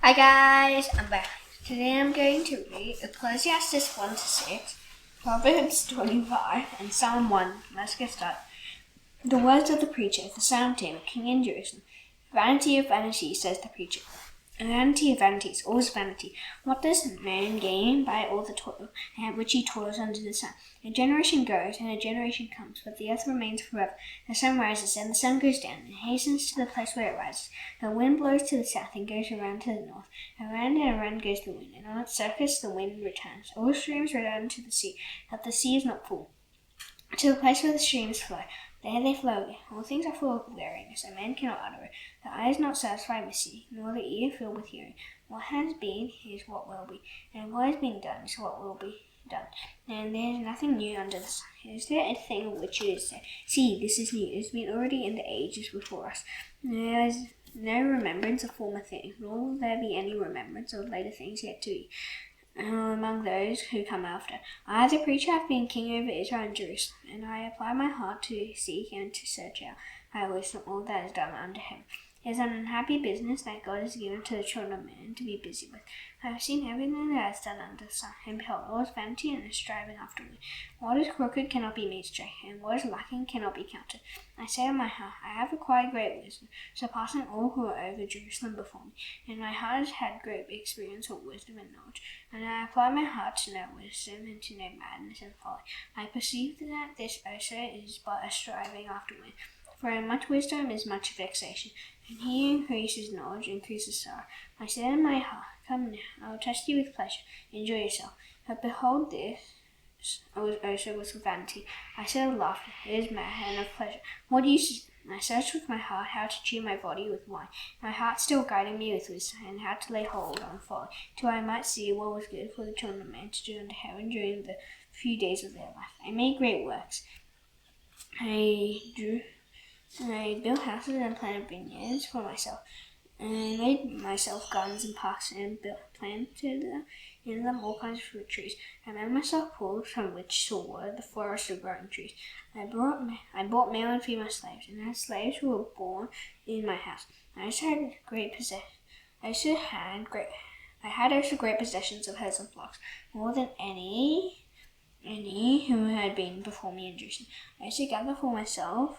Hi guys, I'm back. Today I'm going to read Ecclesiastes 1-6, Proverbs 25, and Psalm 1. Let's get started. The words of the preacher, the Psalm Team, King in Jerusalem. Vanity of vanities, says the preacher. Vanity of vanities, all's vanity. What does man gain by all the toil which he toils under the sun? A generation goes and a generation comes, but the earth remains forever. The sun rises and the sun goes down and hastens to the place where it rises. The wind blows to the south and goes around to the north. Around and around goes the wind, and on its surface the wind returns. All streams return to the sea, but the sea is not full. To the place where the streams flow, there they flow again. All things are full of weariness, and man cannot utter it. The eye is not satisfied with seeing, nor the ear filled with hearing. What has been is what will be, and what has been done is what will be done. And there is nothing new under the sun. Is there a thing of which it is said, "See, this is new, it has been already in the ages before us"? There is no remembrance of former things, nor will there be any remembrance of later things yet to be among those who come after. I, the preacher, have been king over Israel and Jerusalem, and I apply my heart to seek and to search out by wisdom all that is done under heaven. It is an unhappy business that God has given to the children of men to be busy with. I have seen everything that is done under the sun, and behold, all is vanity and is striving after me. What is crooked cannot be made straight, and what is lacking cannot be counted. I say in my heart, I have acquired great wisdom, surpassing all who are over Jerusalem before me. And my heart has had great experience of wisdom and knowledge, and I apply my heart to know wisdom and to know madness and folly. I perceive that this also is but a striving after wind. For in much wisdom is much vexation, and he who increases knowledge increases sorrow. I said in my heart, Come now, I will test you with pleasure, enjoy yourself. But behold, this also was vanity. I said of laughter, it is mad, and of pleasure, what use is it? I searched with my heart how to cheer my body with wine, my heart still guiding me with wisdom, and how to lay hold on folly, till I might see what was good for the children of men to do under heaven during the few days of their life. I made great works. I built houses and planted vineyards for myself. I made myself gardens and parks and planted in them all kinds of fruit trees. I made myself pools from which to water the forest of growing trees. I bought male and female slaves, and had slaves who were born in my house. I had also great possessions of herds and flocks, more than any who had been before me in Jerusalem. I used to gather for myself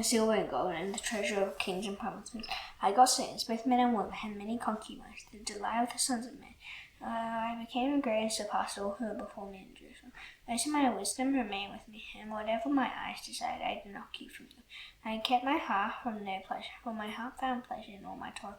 silver and gold, and the treasure of kings and provinces. I got slaves, both men and women, and many concubines, the delight of the sons of men. I became great and surpassed all who were before me in Jerusalem. Most of my wisdom remained with me, and whatever my eyes desired I did not keep from them. I kept my heart from no pleasure, for my heart found pleasure in all my toil.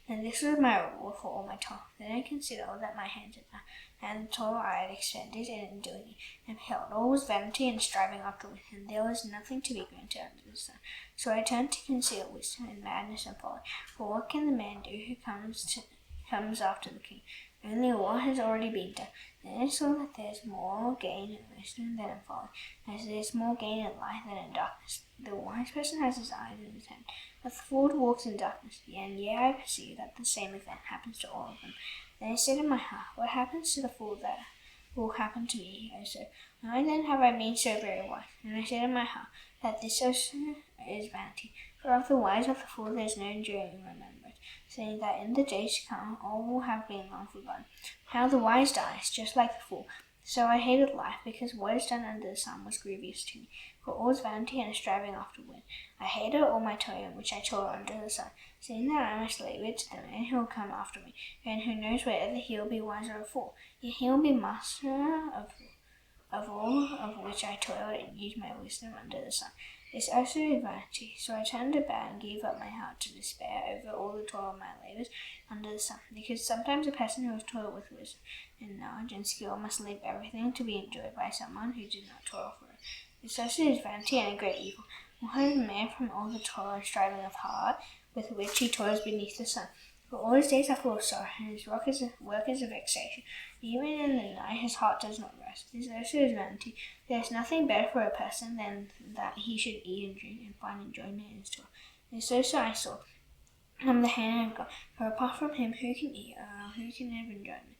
And this was my reward for all my toil. Then I considered all that my hands had done, and the toil I had expended in doing it, and behold, all was vanity and striving after wind, and there was nothing to be granted under the sun. So I turned to consider wisdom and madness and folly. For what can the man do who comes after the king? Only what has already been done. Then I saw that there is more gain in wisdom than in folly, as there is more gain in light than in darkness. The wise person has his eyes in his hand, but the fool walks in darkness. And yet I perceive that the same event happens to all of them. Then I said in my heart, what happens to the fool that will happen to me also? Why then have I been so very wise? And I said in my heart, that this also is vanity. For of the wise of the fool there is no enduring remembrance, saying that in the days to come all will have been long forgotten. How the wise dies, just like the fool. So I hated life, because what is done under the sun was grievous to me. For all is vanity and striving after wind. I hated all my toil which I toiled under the sun, seeing that I must leave it to the man who will come after me, and who knows whether he will be wise or a fool. Yet he will be master of all of which I toiled and used my wisdom under the sun. This also is vanity. So I turned about and gave up my heart to despair over all the toil of my labours under the sun, because sometimes a person who has toiled with wisdom and knowledge and skill must leave everything to be enjoyed by someone who did not toil for it. This also is vanity and a great evil. What has man from all the toil and striving of heart with which he toils beneath the sun? For all his days are full of sorrow, and his work is a vexation. Even in the night his heart does not rest. This also is vanity. There is nothing better for a person than that he should eat and drink and find enjoyment in his toil. This also I saw from the hand of God. For apart from him, who can eat, who can have enjoyment?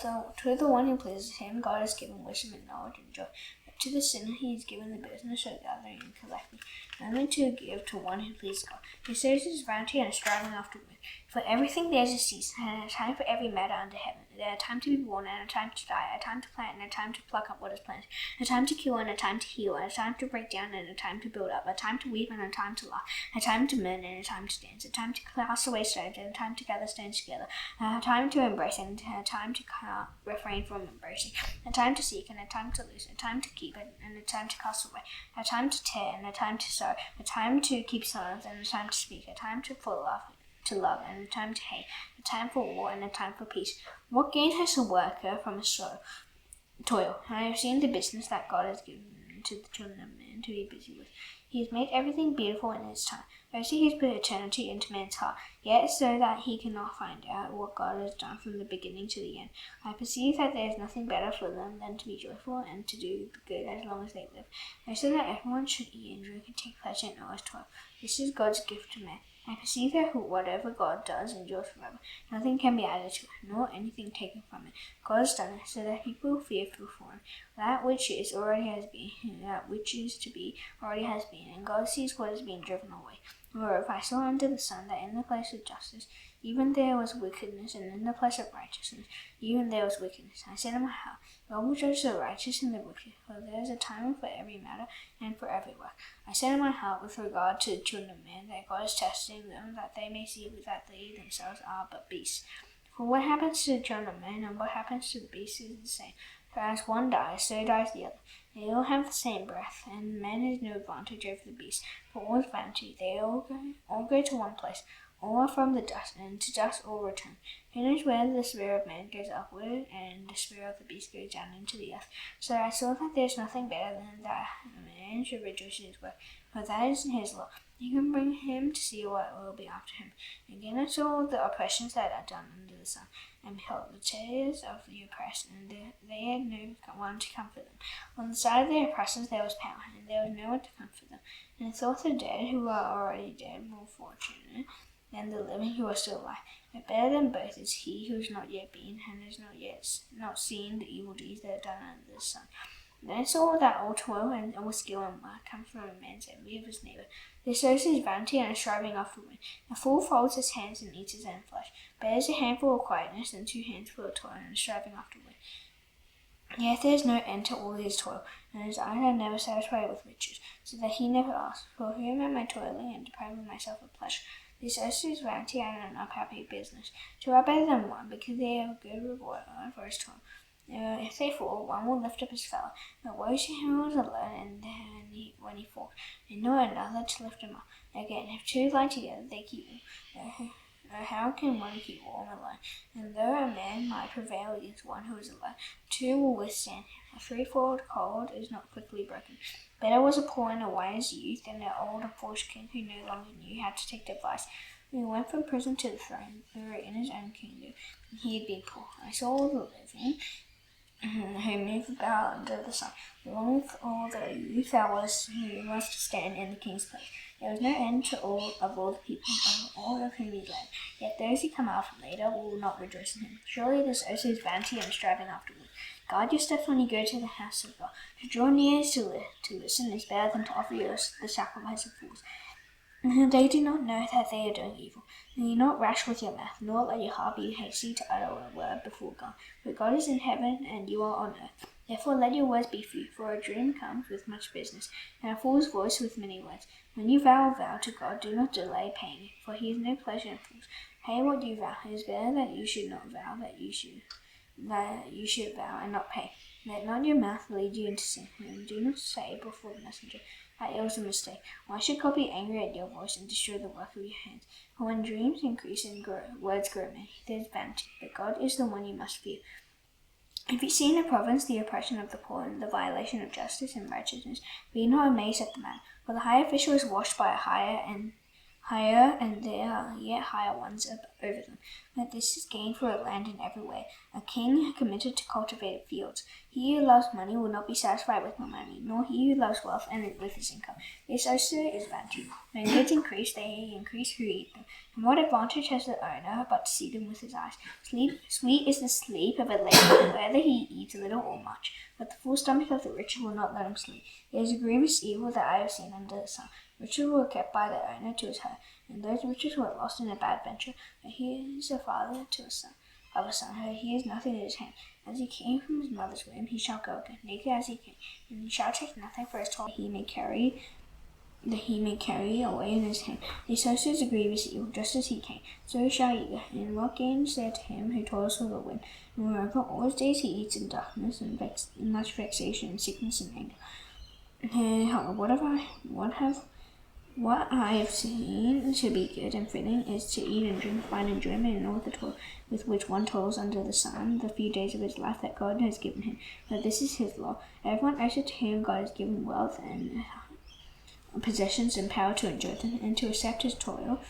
So to the one who pleases him, God has given wisdom and knowledge and joy. But to the sinner he has given the business of gathering and collecting, only to give to one who pleases God. He says his vanity and striving after wind. For everything there is a season, and a time for every matter under heaven. There are a time to be born, and a time to die, a time to plant, and a time to pluck up what is planted, a time to kill, and a time to heal, a time to break down, and a time to build up, a time to weep, and a time to laugh, a time to mourn, and a time to dance, a time to cast away stones, and a time to gather stones together, a time to embrace, and a time to refrain from embracing, a time to seek, and a time to lose, a time to keep, and a time to cast away, a time to tear, and a time to sow, a time to keep silence, and a time to speak, a time to love, and a time to hate, a time for war, and a time for peace. What gain has a worker from his toil? I have seen the business that God has given to the children of men to be busy with. He has made everything beautiful in his time. First he has put eternity into man's heart, yet so that he cannot find out what God has done from the beginning to the end. I perceive that there is nothing better for them than to be joyful and to do good as long as they live. I say that everyone should eat and drink and take pleasure in all his toil. This is God's gift to man. I perceive that whatever God does endures forever. Nothing can be added to it, nor anything taken from it. God has done it so that people fear before him. That which is already has been, and that which is to be already has been, and God sees what is being driven away. Moreover, I saw under the sun that in the place of justice, even there was wickedness, and in the place of righteousness, even there was wickedness. I said in my heart, God will judge the righteous and the wicked, for there is a time for every matter and for every work. I said in my heart with regard to the children of men, that God is testing them, that they may see that they themselves are but beasts. For what happens to the children of men and what happens to the beasts is the same. For as one dies, so dies the other. They all have the same breath, and man has no advantage over the beast. For all is vanity. They all go to one place. All are from the dust, and to dust all return. Who knows where the spirit of man goes upward, and the spirit of the beast goes down into the earth? So I saw that there is nothing better than that a man should rejoice in his work, for that is in his law. You can bring him to see what will be after him. Again I saw the oppressions that are done under the sun, and behold, the tears of the oppressed, and they had no one to comfort them. On the side of the oppressors there was power, and there was no one to comfort them. And I thought the dead who are already dead more fortunate than the living who are still alive. But better than both is he who has not yet been, and has not seen the evil deeds that are done under the sun. Then I saw that all toil and all skill and work come from a man's envy of his neighbour. This shows his vanity and is striving after wind. A fool folds his hands and eats his own flesh. Better is a handful of quietness than 2 handfuls of toil and striving after wind. Yet there is no end to all his toil, and his eyes are never satisfied with riches, so that he never asks, for whom am I toiling and depriving myself of pleasure? This also is vanity and an unhappy business. 2 are better than 1, because they have a good reward for his toil. If they fall, one will lift up his fellow. But woe to him who is alone when he falls, and no another to lift him up. Again, if 2 lie together, they keep warm. How can one keep warm alone? And though a man might prevail against one who is alone, 2 will withstand him. A threefold cord is not quickly broken. Better was a poor and a wise youth than an old and foolish king who no longer knew how to take advice. He went from prison to the throne, through in his own kingdom, and he had been poor. I saw all the living who moved about under the sun, along with all the youth that was who was to stand in the king's place. There was no end to all the people, all of whom he led. Yet those who come out from later will not rejoice in him. Surely this also is vanity and striving afterward. Guard your steps when you go to the house of God. To draw near to listen is better than to offer the sacrifice of fools. They do not know that they are doing evil. Be not rash with your mouth, nor let your heart be hasty to utter a word before God. For God is in heaven, and you are on earth. Therefore let your words be few, for a dream comes with much business, and a fool's voice with many words. When you vow a vow to God, do not delay paying it, for he has no pleasure in fools. Pay what you vow. It is better that you should not vow, that you should vow and not pay. Let not your mouth lead you into sin, and do not say before the messenger, that it was a mistake. Why should God be angry at your voice and destroy the work of your hands? For when dreams increase and words grow many, there is vanity, but God is the one you must fear. If you see in a province the oppression of the poor and the violation of justice and righteousness, be not amazed at the matter, for the high official is washed by a higher, and there are yet higher ones over them. But this is gain for a land in every way, a king committed to cultivated fields. He who loves money will not be satisfied with money, nor he who loves wealth and with his income. This also is vanity. When goods increase, they increase who eat them. And what advantage has the owner but to see them with his eyes? Sweet is the sleep of a laborer, whether he eats little or much. But the full stomach of the rich will not let him sleep. There is a grievous evil that I have seen under the sun. Riches were kept by the owner to his hurt, and those riches were lost in a bad venture. But he is a father to a son. Of a son, he has nothing in his hand. As he came from his mother's womb, he shall go again, naked as he came, and he shall take nothing for his toil that he may carry away in his hand. He sows a grievous evil, just as he came, so shall he go. And what gain is there to him who toils for the wind? Moreover, all his days he eats in darkness, and much vexation, and sickness, and anger. What I have seen to be good and fitting is to eat and drink, find enjoyment in all the toil with which one toils under the sun, the few days of his life that God has given him. But this is his law. Everyone owes it to whom God has given wealth and possessions and power to enjoy them, and to accept his toil,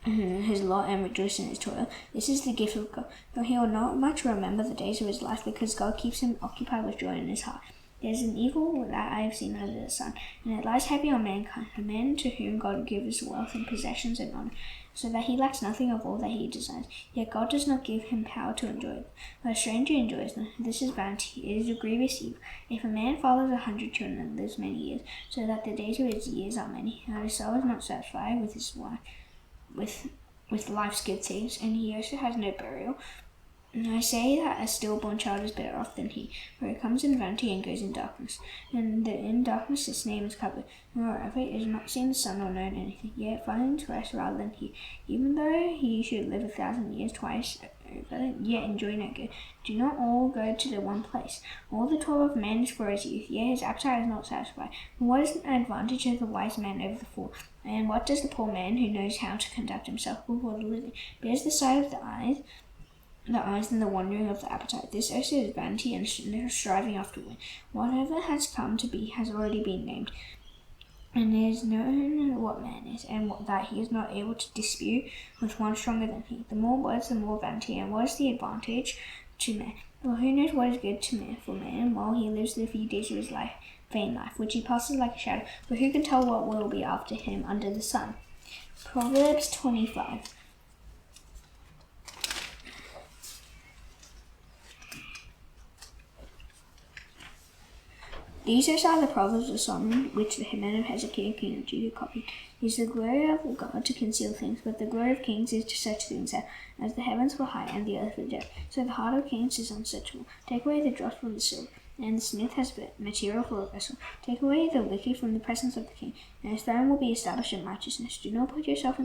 his law, and rejoice in his toil. This is the gift of God. For he will not much remember the days of his life, because God keeps him occupied with joy in his heart. There is an evil that I have seen under the sun, and it lies heavy on mankind, a man to whom God gives wealth and possessions and honor, so that he lacks nothing of all that he desires. Yet God does not give him power to enjoy them. But a stranger enjoys them. This is vanity. It is a grievous evil. If a man fathers 100 children and lives many years, so that the days of his years are many, and his soul is not satisfied with his wife, with life's good things, and he also has no burial, I say that a stillborn child is better off than he, for it comes in vanity and goes in darkness. And in darkness its name is covered. Moreover, it has not seen the sun or known anything, yet it finds rest rather than he. Even though he should live 1,000 years twice over, yet enjoy no good. Do not all go to the one place. All the toil of man is for his youth, yet his appetite is not satisfied. And what is an advantage of the wise man over the fool? And what does the poor man who knows how to conduct himself before the living? Bears the sight of the eyes and the wandering of the appetite. This also is vanity and striving after wind. Whatever has come to be has already been named, and it is known what man is, and that he is not able to dispute with one stronger than he. The more words, the more vanity, and what is the advantage to man? Well, who knows what is good to man for man while he lives the few days of his life, vain life, which he passes like a shadow? But who can tell what will be after him under the sun? Proverbs 25. These are the Proverbs of Solomon, which the men of Hezekiah king of Judah copied. It is the glory of God to conceal things, but the glory of kings is to search things out. As the heavens were high and the earth were depth, so the heart of kings is unsearchable. Take away the dross from the silver, and the smith has material for a vessel. Take away the wicked from the presence of the king, and his throne will be established in righteousness. Do not put yourself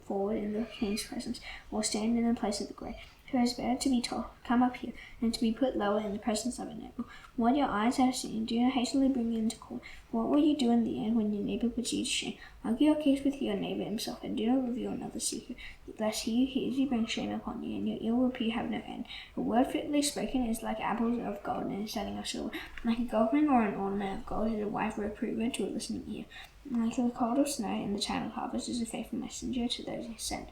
forward in the king's presence, or stand in the place of the great. For it is better to be told, come up here, than to be put lower in the presence of a neighbor. What your eyes have seen, do not hastily bring it into court. What will you do in the end when your neighbor puts you to shame? Argue your case with your neighbor himself, and do not reveal another's secret, lest he who hears you bring shame upon you, and your ill repute have no end. A word fitly spoken is like apples of gold in a setting of silver. Like a gold ring or an ornament of gold is a wise reprover to a listening ear. Like the cold of snow in the time of harvest is a faithful messenger to those he sent.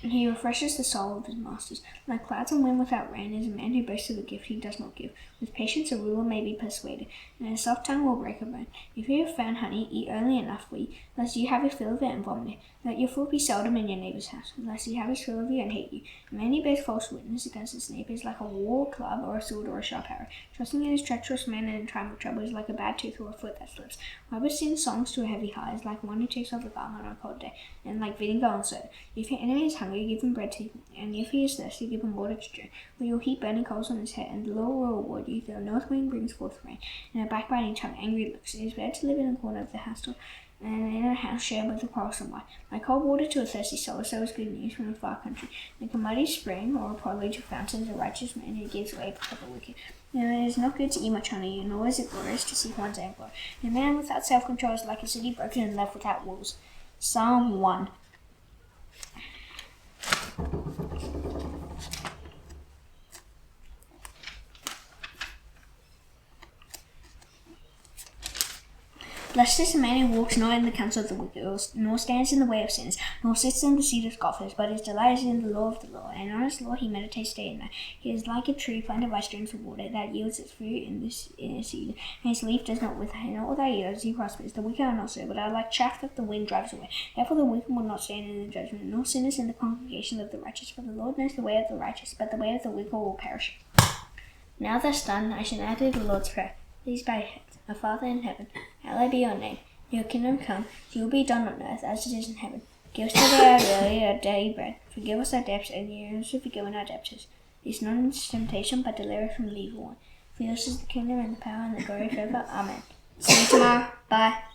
And he refreshes the soul of his masters. Like clouds and wind without rain is a man who boasts of a gift he does not give. With patience a ruler may be persuaded, and a soft tongue will break a bone. If you have found honey, eat only enough for you, lest you have a fill of it and vomit it. Let your food be seldom in your neighbor's house, lest he have his fill of you and hate you. A man who bears false witness against his neighbor is like a war club or a sword or a sharp arrow. Trusting in his treacherous man in time of trouble is like a bad tooth or a foot that slips. Whoever sings songs to a heavy heart is like one who takes off a garment on a cold day, and like vinegar on soda. If your enemy is hungry, give him bread to eat, and if he is thirsty, give him water to drink. For you will heap burning coals on his head, and the Lord will reward you. The north wind brings forth rain, and a backbiting tongue angry looks. It is better to live in a corner of the household, and in a house shared with a quarrelsome wife. Like cold water to a thirsty soul, so is good news from a far country. Like a muddy spring or a prologue to fountains, a righteous man who gives way before the wicked. Now it is not good to eat much honey, nor is it glorious to seek one's own glory. A man without self-control is like a city broken and left without walls. Psalm 1. Blessed is the man who walks not in the counsel of the wicked, nor stands in the way of sinners, nor sits in the seat of scoffers, but his delight is in the law of the Lord, and on his law he meditates day and night. He is like a tree planted by streams of water, that yields its fruit in its season, and his leaf does not wither. In all that he does he prospers. The wicked are not so, but are like chaff that the wind drives away. Therefore the wicked will not stand in the judgment, nor sinners in the congregation of the righteous. For the Lord knows the way of the righteous, but the way of the wicked will perish. Now thus done, I shall now do the Lord's Prayer. Please bow your heads. Our Father in heaven, hallowed be your name. Your kingdom come, your will be done on earth as it is in heaven. Give us today our daily bread. Forgive us our debts, and we also forgive our debtors. Lead us not into temptation, but deliver us from the evil one. For yours is the kingdom and the power and the glory forever. Amen. See you tomorrow. Bye.